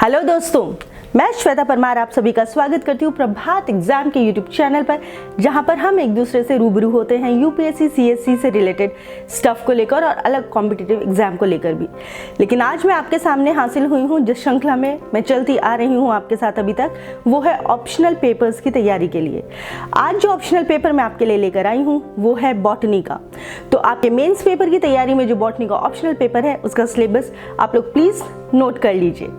Hello दोस्तों, मैं श्वेता परमार आप सभी का स्वागत करती हूँ प्रभात एग्जाम के यूट्यूब चैनल पर, जहाँ पर हम एक दूसरे से रूबरू होते हैं यूपीएससी सीएससी से रिलेटेड स्टफ को लेकर और अलग कॉम्पिटिटिव एग्जाम को लेकर भी। लेकिन आज मैं आपके सामने हासिल हुई हूँ जिस श्रृंखला में मैं चलती आ रही हूँ आपके साथ अभी तक, वो है ऑप्शनल पेपर्स की तैयारी के लिए। आज जो ऑप्शनल पेपर मैं आपके लिए लेकर आई हूँ वो है बॉटनी का। तो आपके मेंस पेपर की तैयारी में जो बॉटनी का ऑप्शनल पेपर है उसका सिलेबस आप लोग प्लीज नोट कर लीजिए।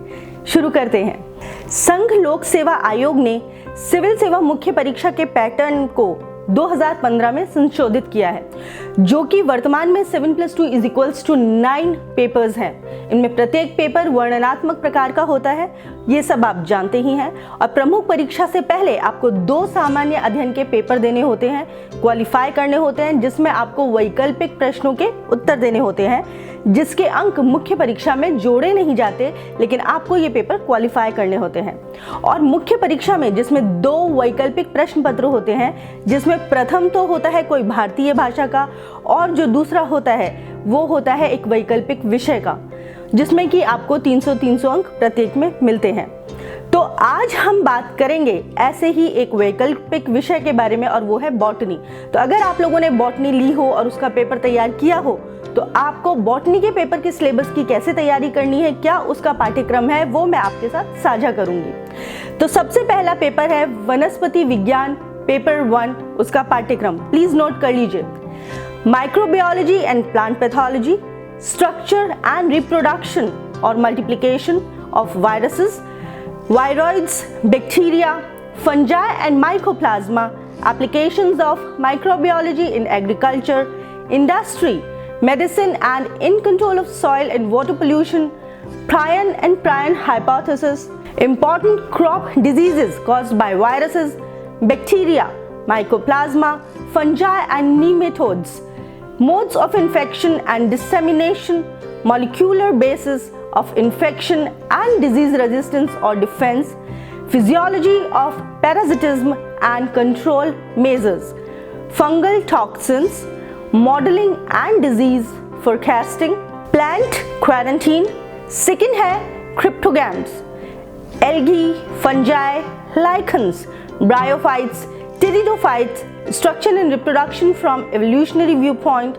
शुरू करते हैं। संघ लोक सेवा आयोग ने सिविल सेवा मुख्य परीक्षा के पैटर्न को 2015 में संशोधित किया है, जो कि वर्तमान में 7+2 = 9 पेपर्स हैं। इनमें प्रत्येक पेपर वर्णनात्मक प्रकार का होता है, ये सब आप जानते ही हैं। और प्रमुख परीक्षा से पहले आपको 2 सामान्य अध्ययन के पेपर देने होते हैं, क्वालिफाई करने होते हैं, जिसमें आपको वैकल्पिक प्रश्नों के उत्तर देने होते हैं, जिसके अंक मुख्य परीक्षा में जोड़े नहीं जाते, लेकिन आपको ये पेपर क्वालिफाई करने होते हैं। और मुख्य परीक्षा में जिसमें 2 वैकल्पिक प्रश्न पत्र होते हैं, जिसमें प्रथम तो होता है कोई भारतीय भाषा का और जो दूसरा होता है वो होता है एक वैकल्पिक विषय का, जिसमें कि आपको 300 अंक प्रत्येक में मिलते हैं। तो आज हम बात करेंगे ऐसे ही एक वैकल्पिक विषय के बारे में, और वो है बॉटनी। तो अगर आप लोगों ने बॉटनी ली हो और उसका पेपर तैयार किया हो तो आपको बॉटनी के पेपर के सिलेबस की कैसे तैयारी करनी है, क्या उसका पाठ्यक्रम है, वो मैं आपके साथ साझा करूंगी। तो सबसे पहला पेपर है वनस्पति विज्ञान पेपर 1, उसका पाठ्यक्रम प्लीज नोट कर लीजिए। Microbiology and plant pathology, structure and reproduction और multiplication of viruses, viroids, bacteria, fungi and mycoplasma, applications of microbiology in agriculture, industry, medicine and in control of soil and water pollution, prion and prion hypothesis, important crop diseases caused by viruses, bacteria, mycoplasma, fungi and nematodes, modes of infection and dissemination, molecular basis of infection and disease resistance or defense, physiology of parasitism and control measures, fungal toxins, modeling and disease forecasting, plant quarantine. Second है cryptogams, algae, fungi, lichens, bryophytes, pteridophytes, structure and reproduction from evolutionary viewpoint,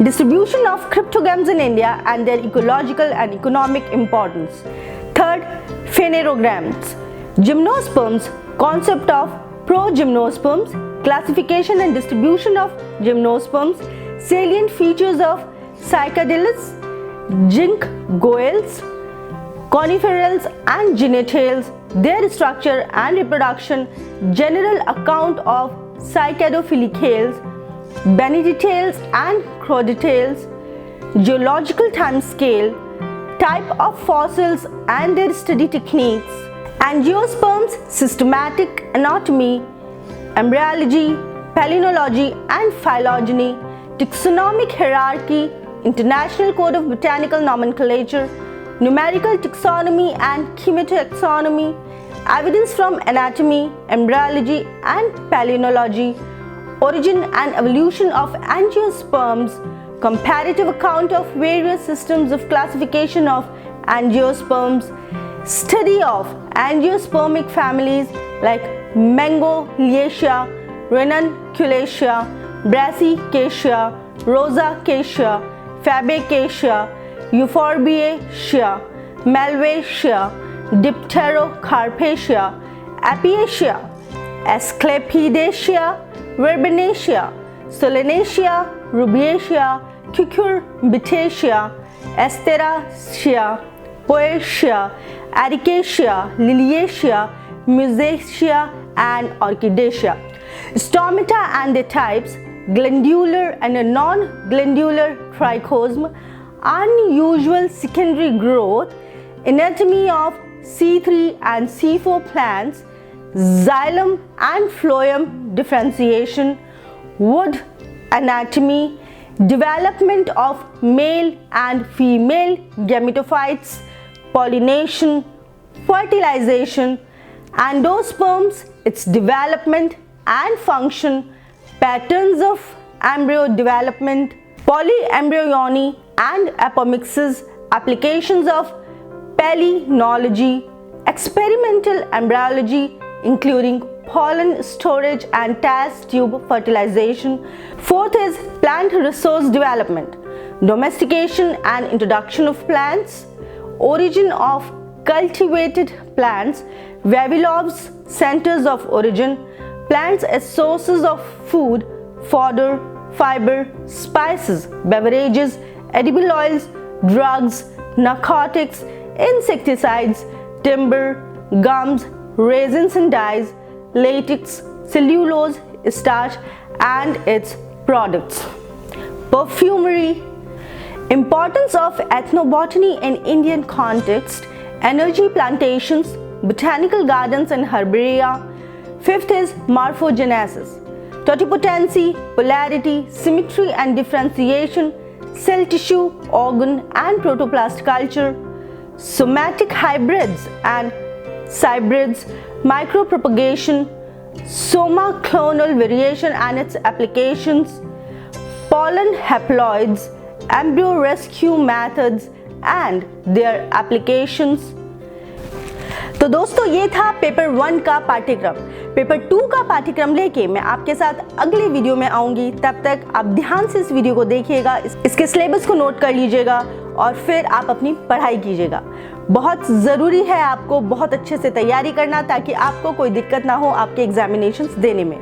distribution of cryptogams in India and their ecological and economic importance. Third, phanerogams, gymnosperms, concept of progymnosperms, classification and distribution of gymnosperms, salient features of cycadilles, ginkgoales, coniferales and genitals, their structure and reproduction, general account of cycadophilicales, benedictales and croditales, geological time scale, type of fossils and their study techniques, angiosperms, systematic anatomy, embryology, palynology and phylogeny, taxonomic hierarchy, international code of botanical nomenclature, numerical taxonomy and chemotaxonomy, evidence from anatomy, embryology and palynology, origin and evolution of angiosperms, comparative account of various systems of classification of angiosperms, study of angiospermic families like Mangoliaceae, Ranunculaceae, Brassicaceae, Rosaceae, Fabaceae, Euphorbiaceae, Malvaceae, Dipterocarpaceae, Apiaceae, Asclepiadaceae, Verbenacea, Solanaceae, Rubiacea, Cucurbitacea, Asteracea, Poaceae, Ericacea, Liliacea, Musacea and Orchidacea. Stomata and their types, glandular and a non-glandular trichosm, unusual secondary growth, anatomy of C3 and C4 plants, xylem and phloem differentiation, wood anatomy, development of male and female gametophytes, pollination, fertilization, endosperms, its development and function, patterns of embryo development, polyembryony and apomixis, applications of palynology, experimental embryology including pollen storage and test tube fertilization. Fourth is plant resource development, domestication and introduction of plants, origin of cultivated plants, Vavilov's centers of origin, plants as sources of food, fodder, fiber, spices, beverages, edible oils, drugs, narcotics, insecticides, timber, gums, resins and dyes, latex, cellulose, starch and its products. Perfumery. Importance of ethnobotany in Indian context, energy plantations, botanical gardens and herbaria. Fifth is morphogenesis, totipotency, polarity, symmetry and differentiation, cell tissue, organ and protoplast culture, somatic hybrids and hybrids, micropropagation, soma clonal variation and its applications, pollen haploids, embryo rescue methods and their applications. तो दोस्तों ये था paper 1 का पाठ्यक्रम। Paper 2 का पाठ्यक्रम लेके मैं आपके साथ अगले वीडियो में आऊंगी। तब तक आप ध्यान से इस वीडियो को देखिएगा, इसके सिलेबस को नोट कर लीजिएगा और फिर आप अपनी पढ़ाई कीजिएगा। बहुत ज़रूरी है आपको बहुत अच्छे से तैयारी करना ताकि आपको कोई दिक्कत ना हो आपके एग्जामिनेशंस देने में।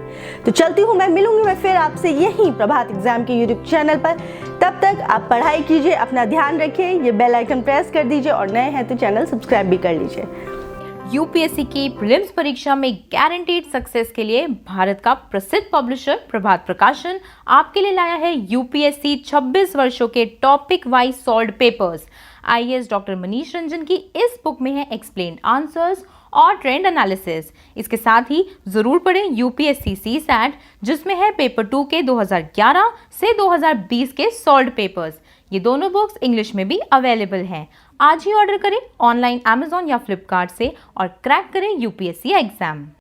तो चलती हूँ, मैं मिलूंगी मैं फिर आपसे यहीं प्रभात एग्जाम के यूट्यूब चैनल पर। तब तक आप पढ़ाई कीजिए, अपना ध्यान रखिए, ये बेल आइकन प्रेस कर दीजिए और नए हैं तो चैनल सब्सक्राइब भी कर लीजिए। यूपीएससी की प्रीलिम्स परीक्षा में गारंटीड सक्सेस के लिए भारत का प्रसिद्ध पब्लिशर प्रभात प्रकाशन आपके लिए लाया है यूपीएससी 26 वर्षों के topic wise solved papers. IAS doctor Manish Ranjan की इस बुक में है एक्सप्लेन्ड आंसर्स और ट्रेंड एनालिसिस। इसके साथ ही जरूर पढ़ें यूपीएससी सीसैट जिसमें है पेपर 2 के 2011 से 2020 के सॉल्व्ड पेपर्स। ये दोनों बुक्स इंग्लिश में भी अवेलेबल हैं। आज ही ऑर्डर करें ऑनलाइन अमेजॉन या फ्लिपकार्ट से और क्रैक करें यूपीएससी एग्जाम।